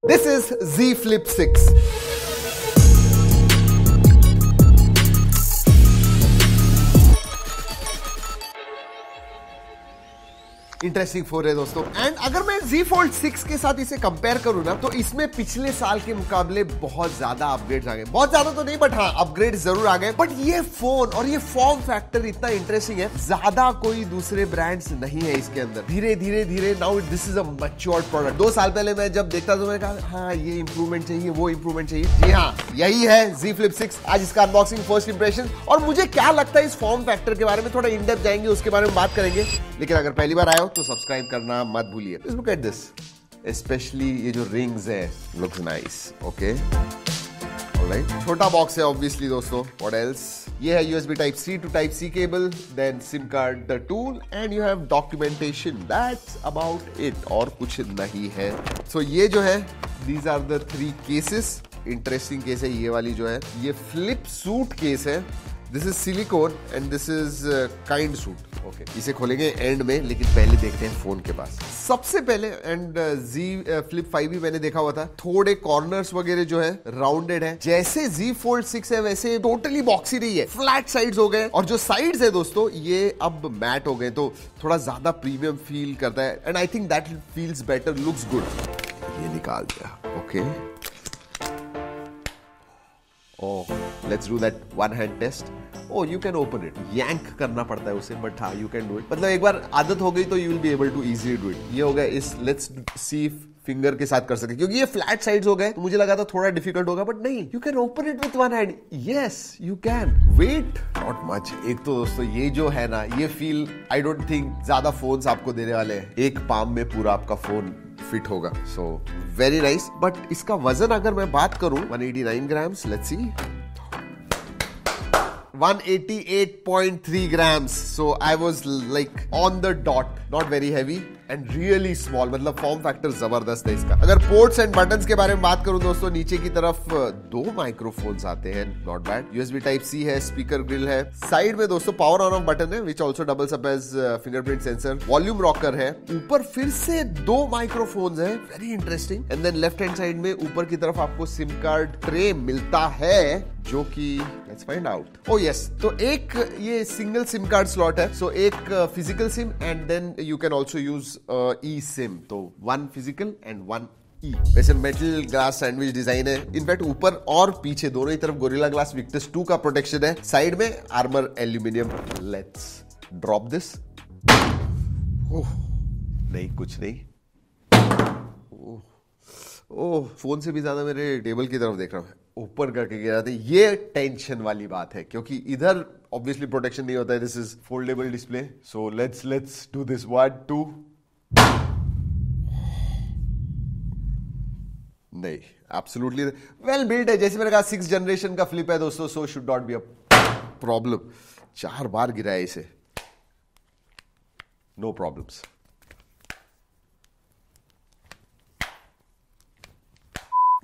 This is Z Flip 6. Interesting phone है दोस्तों। And अगर मैं Z Fold 6 के साथ इसे कंपेयर करूं ना, तो इसमें पिछले साल के मुकाबले बहुत ज्यादा अपग्रेड्स आ गए। बहुत ज्यादा तो नहीं, बट हाँ अपग्रेड जरूर आ गए। बट ये फोन और ये फॉर्म फैक्टर इतना इंटरेस्टिंग है, ज्यादा कोई दूसरे ब्रांड्स नहीं है इसके अंदर। धीरे धीरे धीरे now this is a matured product. 2 साल पहले मैं जब देखता तो मैंने कहा हाँ ये इंप्रूवमेंट चाहिए, वो इंप्रूवमेंट चाहिए। जी हाँ, यही है Z Flip 6। आज इसका अनबॉक्सिंग, फर्स्ट इंप्रेशन और मुझे क्या लगता है इस फॉर्म फैक्टर के बारे में थोड़ा इन डेप्थ जाएंगे, उसके बारे में बात करेंगे। लेकिन अगर पहली बार आए हो तो सब्सक्राइब करना मत भूलिए। लुक एट दिस, स्पेशली ये जो रिंग्स है, लुक्स नाइस। ओके ऑलराइट, छोटा बॉक्स है ऑब्वियसली दोस्तों। What else? ये है USB type C to type C cable, then SIM card the tool and you have documentation. That's about it, और कुछ नहीं है। सो ये जो है, these are the 3 cases. Interesting case है ये वाली जो है, ये फ्लिप सूट केस है। This is silicone and this is kind suit. Okay, इसे खोलेंगे एंड में, लेकिन पहले देखते हैं फोन के पास। सबसे पहले एंड Z Flip 5 भी मैंने देखा हुआ था, थोड़े कॉर्नर्स वगैरह जो है राउंडेड है। जैसे Z Fold 6 है वैसे टोटली बॉक्सी नहीं है, फ्लैट साइड्स हो गए। और जो साइड्स है दोस्तों ये अब मैट हो गए, तो थोड़ा ज्यादा प्रीमियम फील करता है। And I think that feels better, looks good. ये निकाल दिया। Okay, oh let's do that one hand test. oh you can open it, yank करना पड़ता है उसे, but हाँ you can do it। मतलब एक बार आदत हो गई तो you will be able to easily do it। ये हो गया। इस let's see फिंगर के साथ कर सके, क्योंकि ये फ्लैट साइड्स हो गए तो मुझे लगा था थोड़ा डिफिकल्ट होगा, बट नहीं, you can open it with one hand. Yes you can. Weight not much. एक तो दोस्तों ये जो है ना, ये फील आई डोंट थिंक ज्यादा फोन्स आपको देने वाले हैं। एक पाम में पूरा आपका फोन फिट होगा। So very nice. बट इसका वजन अगर मैं बात करूं, 189 grams. Let's see, 188.3 grams. So I was like on the dot, not very heavy and really small. मतलब फॉर्म फैक्टर जबरदस्त है इसका। अगर पोर्ट्स एंड बटन्स के बारे में बात करूं दोस्तों, नीचे की तरफ 2 माइक्रोफोन्स आते हैं, not bad. USB type C है, स्पीकर ग्रिल है। साइड में दोस्तों पावर ऑन ऑफ बटन है, which also doubles up as fingerprint sensor. Volume rocker है। ऊपर फिर से 2 माइक्रोफोन्स है, very interesting. And then left hand side में ऊपर की तरफ आपको सिम कार्ड ट्रे मिलता है, जो कि let's find out. O yes, तो एक ये सिंगल सिम कार्ड स्लॉट है। सो एक physical SIM and then you can also use e SIM. तो 1 फिजिकल एंड 1 ई। वैसे मेटल ग्लास सैंडविच डिजाइन है। इनफैक्ट ऊपर और पीछे दोनों ही तरफ गोरिल्ला ग्लास विक्टस 2 का प्रोटेक्शन है। साइड में armour aluminium. Let's drop this. नहीं, कुछ नहीं। ओह, फोन से भी ज्यादा मेरे टेबल की तरफ देख रहा हूं, ऊपर करके गिरा था। ये टेंशन वाली बात है, क्योंकि इधर ऑब्वियसली प्रोटेक्शन नहीं होता है। This is foldable display. So let's do this. 1 2। नहीं, एब्सोल्युटली वेल बिल्ट है। जैसे मैंने कहा 6th जनरेशन का फ्लिप है दोस्तों, so should not be a problem. 4 बार गिरा है इसे, नो प्रॉब्लम्स।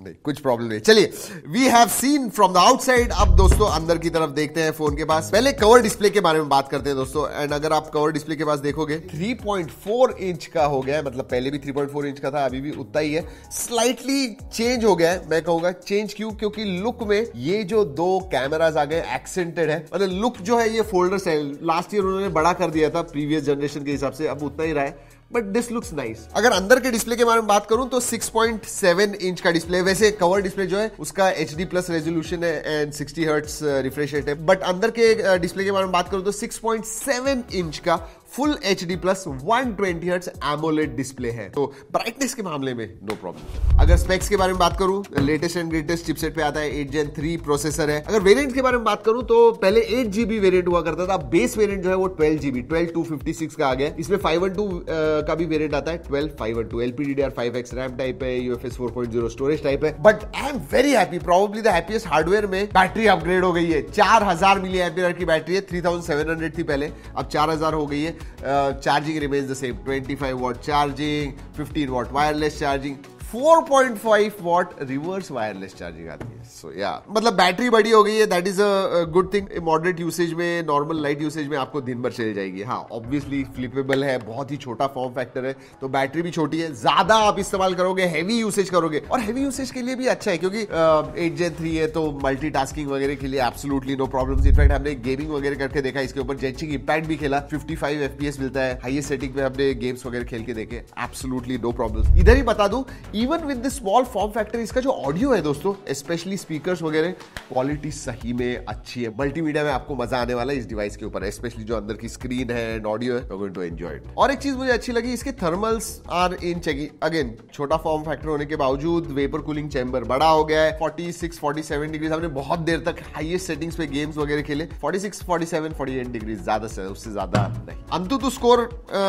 नहीं, कुछ प्रॉब्लम नहीं। चलिए, we have seen from the outside. अब दोस्तों अंदर की तरफ देखते हैं फोन के पास। पहले कवर डिस्प्ले के बारे में बात करते हैं दोस्तों। एंड अगर आप कवर डिस्प्ले के पास देखोगे, 3.4 इंच का हो गया है। मतलब पहले भी 3.4 इंच का था, अभी भी उतना ही है। स्लाइटली चेंज हो गया है। मैं कहूंगा चेंज क्यों? क्योंकि लुक में ये जो 2 कैमराज आ गए, एक्सेंटेड है। मतलब लुक जो है ये फोल्डर्स है। लास्ट ईयर उन्होंने बड़ा कर दिया था प्रीवियस जनरेशन के हिसाब से, अब उतना ही रहा है, बट दिस लुक्स नाइस। अगर अंदर के डिस्प्ले के बारे में बात करूं तो 6.7 इंच का डिस्प्ले। वैसे कवर डिस्प्ले जो है उसका HD+ रेजोल्यूशन है एंड 60 हर्ट्ज रिफ्रेश रेट है। बट अंदर के डिस्प्ले के बारे में बात करूं तो 6.7 इंच का full HD+ 120 hertz AMOLED display है। तो ब्राइटनेस के मामले में नो प्रॉब्लम। अगर स्पेक्स के बारे में बात करूं, लेटेस्ट एंड ग्रेटेस्ट चिपसेट पे आता है। 8 Gen 3 प्रोसेसर है। अगर वेरिएंट के बारे में बात करूं तो पहले 8 GB वेरिएंट हुआ करता था। बेस वेरिएंट जो है वो 12 GB 12256 का आ गया। इसमें 512 का भी वेरिएंट आता है, 12512। LPDDR5X रैम टाइप है, UFS 4.0 स्टोरेज टाइप है। But I am very happy, probably the happiest hardware में बैटरी अपग्रेड हो गई है। 4000 mAh की बैटरी है। 3700 थी पहले, अब 4000 हो गई है। Charging remains the same, 25 watt charging, 15 what wireless charging, 4.5 what reverse wireless charging आती है। सो या मतलब बैटरी बड़ी हो गई है, that is a good thing. Moderate usage में, नॉर्मल लाइट यूसेज में आपको दिन भर चल जाएगी। हाँ ऑब्वियसली फ्लिपेबल है, बहुत ही छोटा फॉर्म फैक्टर है, तो बैटरी भी छोटी है। ज्यादा आप इस्तेमाल करोगे, हैवी यूसेज करोगे, और हैवी यूसेज के लिए भी अच्छा है क्योंकि 8 Gen 3 है तो मल्टीटास्किंग वगैरह के लिए एब्सोल्युटली नो प्रॉब्लम्स। इनफैक्ट हमने गेमिंग वगैरह करके देखा, इसके ऊपर जेचिंग इंपैक्ट भी खेला, 55 FPS मिलता है, हाईएस्ट सेटिंग पे हमने गेम्स वगैरह खेल के देखे, एब्सोल्युटली नो प्रॉब्लम्स। इधर ही बता दूं, even with the small form factor, इसका जो ऑडियो है दोस्तों, स्पेशली स्पीकर्स वगैरह, क्वालिटी सही में अच्छी है। मल्टीमीडिया में आपको मजा आने वाला है इस डिवाइस के ऊपर, स्पेशली जो अंदर की स्क्रीन है एंड ऑडियो है, you are going to enjoy it. और एक चीज मुझे अच्छी लगी, इसके thermals are in check. Again छोटा फॉर्म फैक्टर होने के बावजूद वेपर कूलिंग चैम्बर बड़ा हो गया है। 46-47 डिग्री, हमने बहुत देर तक हाईएस्ट सेटिंग्स पे गेम्स वगैरह खेले। 46, 47, 48 डिग्री ज्यादा से, उससे ज्यादा नहीं। अंतुतु स्कोर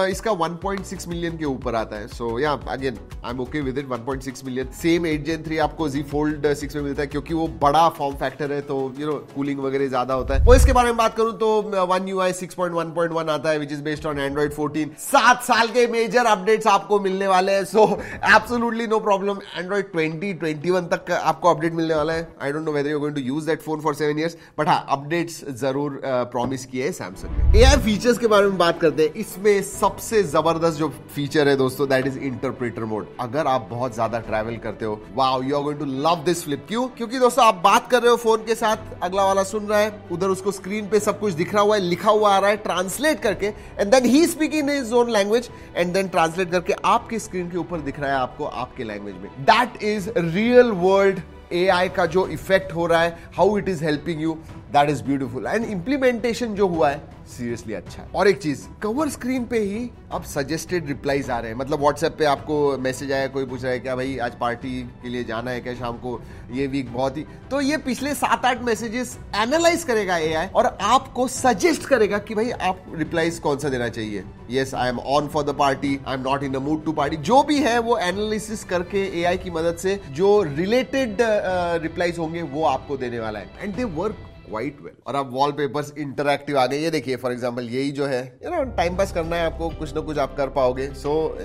इसका 1.6 मिलियन के ऊपर आता है। सो या again I am okay with it, 1.6 million. Same 8 Gen 3 आपको Z Fold 6 में मिलता है क्योंकि वो बड़ा फॉर्म फैक्टर है, तो यू नो कूलिंग वगैरह ज्यादा होता है। वो इसके बारे में बात करूं तो One UI 6.1.1 आता है, which is based on Android 14। 7 साल के मेजर अपडेट्स आपको मिलने वाले हैं, so absolutely no problem. Android 2021 तक आपको अपडेट मिलने वाला है। I don't know whether you are going to use that phone for 7 years, but हाँ अपडेट्स जरूर प्रॉमिस किए है सैमसंग ने। AI फीचर्स के बारे में बात करते हैं। इसमें सबसे जबरदस्त जो फीचर है दोस्तों, दैट इज इंटरप्रेटर मोड। अगर आप बहुत ज्यादा ट्रैवल करते हो, wow you are going to love this flip. क्यों? क्योंकि दोस्तों आप बात कर रहे हो फोन के साथ, अगला वाला सुन रहा है, उधर उसको स्क्रीन पे सब कुछ दिख रहा हुआ है, लिखा हुआ आ रहा है, ट्रांसलेट करके, and then he speaking in his own language, and then translate करके आपके स्क्रीन के ऊपर दिख रहा है आपको आपके लैंग्वेज में। That is real world AI का जो इफेक्ट हो रहा है, how it is helping you, that is beautiful. And implementation जो हुआ है सीरियसली अच्छा है। और एक चीज, कवर स्क्रीन पे ही अब सजेस्टेड रिप्लाईज आ रहे हैं। मतलब व्हाट्सएप पे आपको मैसेज आया, कोई पूछ रहा है क्या भाई आज पार्टी के लिए जाना है क्या शाम को, ये वीक बहुत ही, तो ये पिछले 7-8 मैसेजेस एनालाइज करेगा AI और आपको सजेस्ट करेगा कि भाई आप रिप्लाईज कौन सा देना चाहिए। Yes I am on for the party, I am not in the mood to party, जो भी है वो एनालिसिस करके AI की मदद से जो रिलेटेड रिप्लाईज होंगे वो आपको देने वाला है, and they work quite well. और अब वॉलपेपर्स इंटरैक्टिव आ गए। ये देखिए फॉर एग्जांपल, यही जो है यू नो टाइम पास करना है आपको, कुछ ना कुछ आप कर पाओगे। सो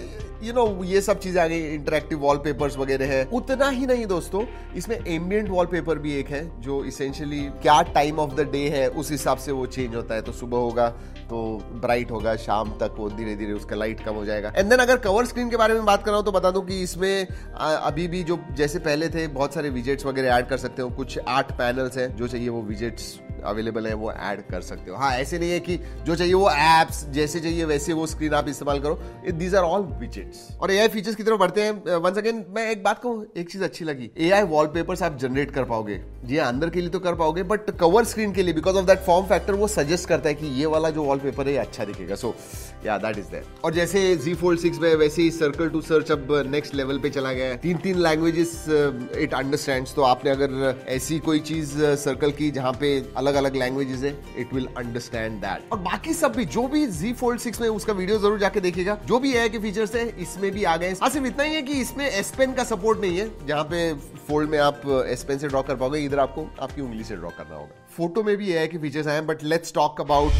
यू नो ये सब चीजें आ गई, इंटरैक्टिव वॉलपेपर्स वगैरह है। उतना ही नहीं दोस्तों, इसमें एम्बिएंट वॉलपेपर भी एक है जो इसेंशियली क्या टाइम ऑफ द डे है उस हिसाब से वो चेंज होता है। तो सुबह होगा तो ब्राइट होगा, शाम तक वो धीरे धीरे उसका लाइट कम हो जाएगा। एंड देन अगर कवर स्क्रीन के बारे में बात कर रहा हूं तो बता दूं कि इसमें अभी भी जो जैसे पहले थे बहुत सारे विजेट्स वगैरह ऐड कर सकते हो। कुछ 8 पैनल्स हैं, जो चाहिए वो विजेट्स अवेलेबल है वो ऐड कर सकते हो। हाँ ऐसे नहीं है कि जो चाहिए वो एप्स जैसे चाहिए वैसे वो स्क्रीन आप इस्तेमाल करो। These are all widgets. और AI फीचर्स की तरफ बढ़ते हैं। वंस अगेन मैं एक बात कहूं, एक चीज अच्छी लगी, AI वॉलपेपर्स आप जनरेट कर पाओगे। जी अंदर के लिए तो कर पाओगे, बट कवर स्क्रीन के लिए because of that form factor वो सजेस्ट करता है कि ये वाला जो वॉलपेपर है अच्छा दिखेगा। सो या दैट इज दैट। और जैसे Z Fold 6 में वैसे ही सर्कल टू सर्च अब नेक्स्ट लेवल पे चला गया है। 3 लैंग्वेजेस इट अंडरस्टैंड्स। तो आपने अगर ऐसी कोई चीज सर्कल की जहां पे अलग अलग लैंग्वेजेस है, इट विल अंडरस्टैंड दैट। और बाकी सब भी जो भी Z Fold 6 में, उसका वीडियो जरूर जाके देखिएगा। जो भी AI के फीचर्स है इसमें भी आ गए। सिर्फ इतना ही है कि इसमें S Pen का सपोर्ट नहीं है, जहां पे फोल्ड में आप S Pen से ड्रॉ कर पाओगे, इधर आपको आपकी उंगली से ड्रॉ करना होगा। फोटो में भी AI के फीचर्स आए हैं, but let's talk about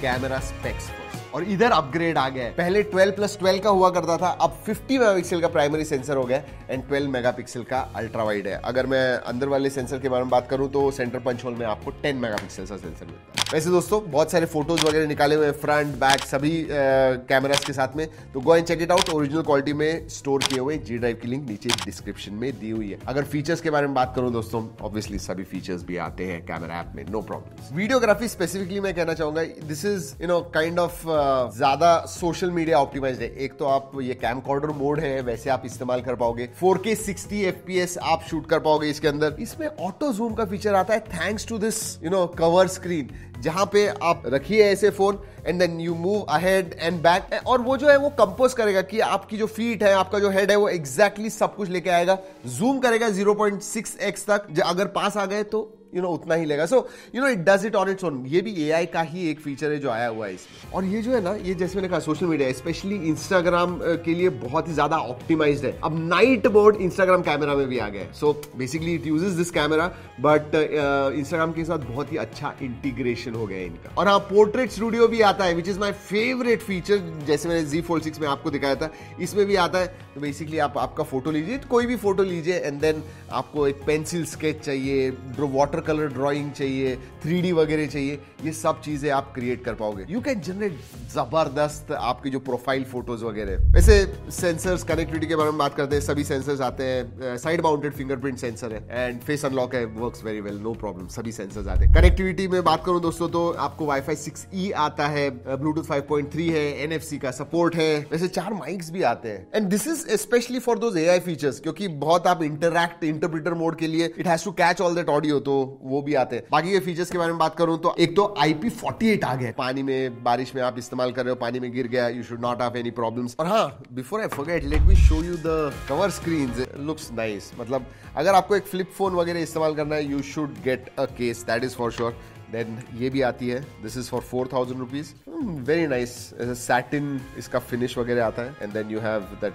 camera specs first. और इधर अपग्रेड आ गया है। पहले 12+12 का हुआ करता था, अब 50 मेगापिक्सल का प्राइमरी सेंसर हो गया एंड 12 मेगापिक्सल का अल्ट्रा वाइड है। अगर मैं अंदर वाले सेंसर के बारे में बात करूं तो सेंटर पंच होल में आपको 10 मेगापिक्सल का सेंसर मिलता है। वैसे दोस्तों बहुत सारे फोटोज वगैरह निकाले हुए फ्रंट बैक सभी कैमरास के साथ में, तो go and check it out. Original quality में स्टोर किए हुए G ड्राइव की लिंक नीचे डिस्क्रिप्शन में दी हुई है। अगर फीचर्स के बारे में बात करूं दोस्तों, ऑब्वियसली सभी फीचर्स भी आते हैं कैमरा ऐप में, नो प्रॉब्लम। वीडियोग्राफी स्पेसिफिकली मैं कहना चाहूंगा, this is you know kind of ज्यादा सोशल मीडिया ऑप्टिमाइज्ड है। एक तो आप ये कैमकॉर्डर मोड है वैसे आप इस्तेमाल कर पाओगे, 4K 60 FPS आप शूट कर पाओगे इसके अंदर। इसमें ऑटो जूम का फीचर आता है thanks to this you know cover screen, जहां पे आप रखिए ऐसे phone and then you move ahead and back, और वो जो है वो कंपोज करेगा कि आपकी जो फीट है, आपका जो हेड है, वो एग्जैक्टली सब कुछ लेके आएगा। जूम करेगा 0.6x तक, अगर पास आ गए तो उतना ही लेगा। So it does it on its own. ये भी AI का ही एक फीचर है जो आया हुआ है इसमें। और ये जो है ना, ये जैसे मैंने कहा सोशल मीडिया स्पेशली इंस्टाग्राम के लिए बहुत ही ज्यादा ऑप्टिमाइज्ड है। अब नाइट मोड इंस्टाग्राम कैमरा में भी आ गया है। So basically it uses this camera, but Instagram के साथ बहुत ही अच्छा इंटीग्रेशन हो गया है इनका। और हाँ, पोर्ट्रेट स्टूडियो भी आता है, which is my favourite feature. जैसे मैंने Z Fold 6 में आपको दिखाया था, इसमें भी आता है। तो बेसिकली आप आपका फोटो लीजिए, कोई भी फोटो लीजिए, एंड देन आपको एक पेंसिल स्केच चाहिए, वाटर कलर ड्राइंग चाहिए, 3D वगैरह चाहिए, ये सब चीजें आप क्रिएट कर पाओगे। यू कैन जनरेट जबरदस्त आपकी जो प्रोफाइल फोटोज वगैरह। वैसे सेंसर्स कनेक्टिविटी के बारे में बात करते हैं, सभी सेंसर्स आते हैं। साइड माउंटेड फिंगरप्रिंट सेंसर है एंड फेस अनलॉक है, works very well, no problem, सभी सेंसर्स आते हैं। कनेक्टिविटी में बात करूं दोस्तों तो आपको Wi-Fi 6E आता है, Bluetooth 5.3 है, NFC का सपोर्ट है, वैसे 4 माइक्स भी आते हैं। And this is specially for those AI features, क्योंकि बहुत आप इंटरप्रेटर मोड के लिए it has to catch all that audio, तो वो भी आते हैं। बाकी के फीचर्स के बारे में बात करूं तो एक तो IP48 आ गया, पानी में बारिश में आप इस्तेमाल कर रहे हो, पानी में गिर गया, you should not have any problems. और हाँ, before I forget, let me show you the cover screens, looks nice. मतलब अगर आपको एक फ्लिप फोन वगैरह इस्तेमाल करना है, you should get a case, that is for sure. Then ये भी आती है, this is for 4000 rupees, very nice, satin इसका फिनिश वगैरह आता है। And then you have that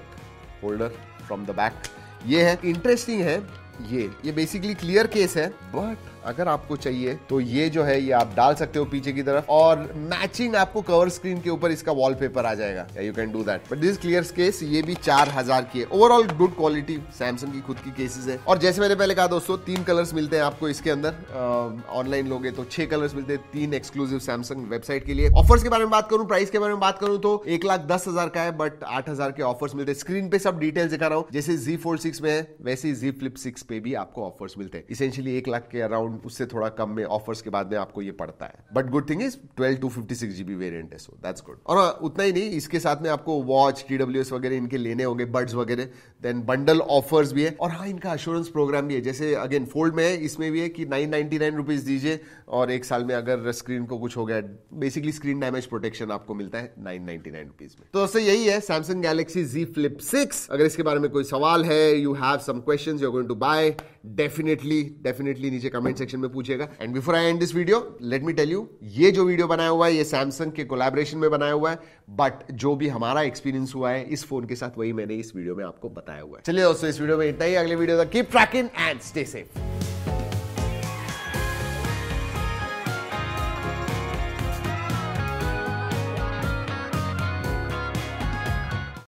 holder from the back. ये है इंटरेस्टिंग है, ये बेसिकली क्लियर केस है, बट अगर आपको चाहिए तो ये जो है ये आप डाल सकते हो पीछे की तरफ, और मैचिंग आपको कवर स्क्रीन के ऊपर इसका वॉलपेपर आ जाएगा। You can do that, but this clear case ये भी 4000 की है। ओवरऑल गुड क्वालिटी, सैमसंग की खुद की केसेस है। और जैसे मैंने पहले कहा दोस्तों, 3 कलर्स मिलते हैं आपको इसके अंदर। ऑनलाइन लोगे तो 6 कलर्स मिलते हैं, 3 एक्सक्लूसिव सैमसंग वेबसाइट के लिए। ऑफर्स के बारे में बात करूं, प्राइस के बारे में बात करूं तो 1,10,000 का है, बट 8,000 के ऑफर्स मिलते हैं। स्क्रीन पे सब डिटेल्स दिखा रहा हूं, जैसे Z Fold 6 में है वैसे ही Z Flip 6 पे भी आपको ऑफर्स मिलते हैं। इसेंशियली 1 लाख के अराउंड, उससे थोड़ा कम में ऑफर्स के बाद में आपको ये पड़ता है। But good thing is 12 GB variant है, सो दैट्स गुड। और उतना ही नहीं, इसके साथ में आपको वॉच, TWS वगैरह इनके लेने होंगे, बड्स वगैरह, देन बंडल ऑफर्स भी है। और हाँ, इनका एश्योरेंस प्रोग्राम भी है, जैसे अगेन फोल्ड में है, इसमें भी है कि 999 रुपीज दीजिए और 1 साल में अगर स्क्रीन को कुछ हो गया, बेसिकली स्क्रीन डैमेज प्रोटेक्शन आपको मिलता है 999 रुपीज में। तो दोस्तों यही है सैमसंग गैलेक्सी Z Flip 6। अगर इसके बारे में कोई सवाल है, you have some questions, you are going to buy, definitely नीचे कमेंट सेक्शन में पूछिएगा। And before I end this video, let me tell you, ये जो वीडियो बनाया हुआ है ये सैमसंग के कोलैबोरेशन में बनाया हुआ है, बट जो भी हमारा एक्सपीरियंस हुआ है इस फोन के साथ, वही मैंने इस वीडियो में आपको बताया हुआ है। चलिए दोस्तों, इस वीडियो में इतना ही। अगले वीडियो तक keep trekking and stay safe.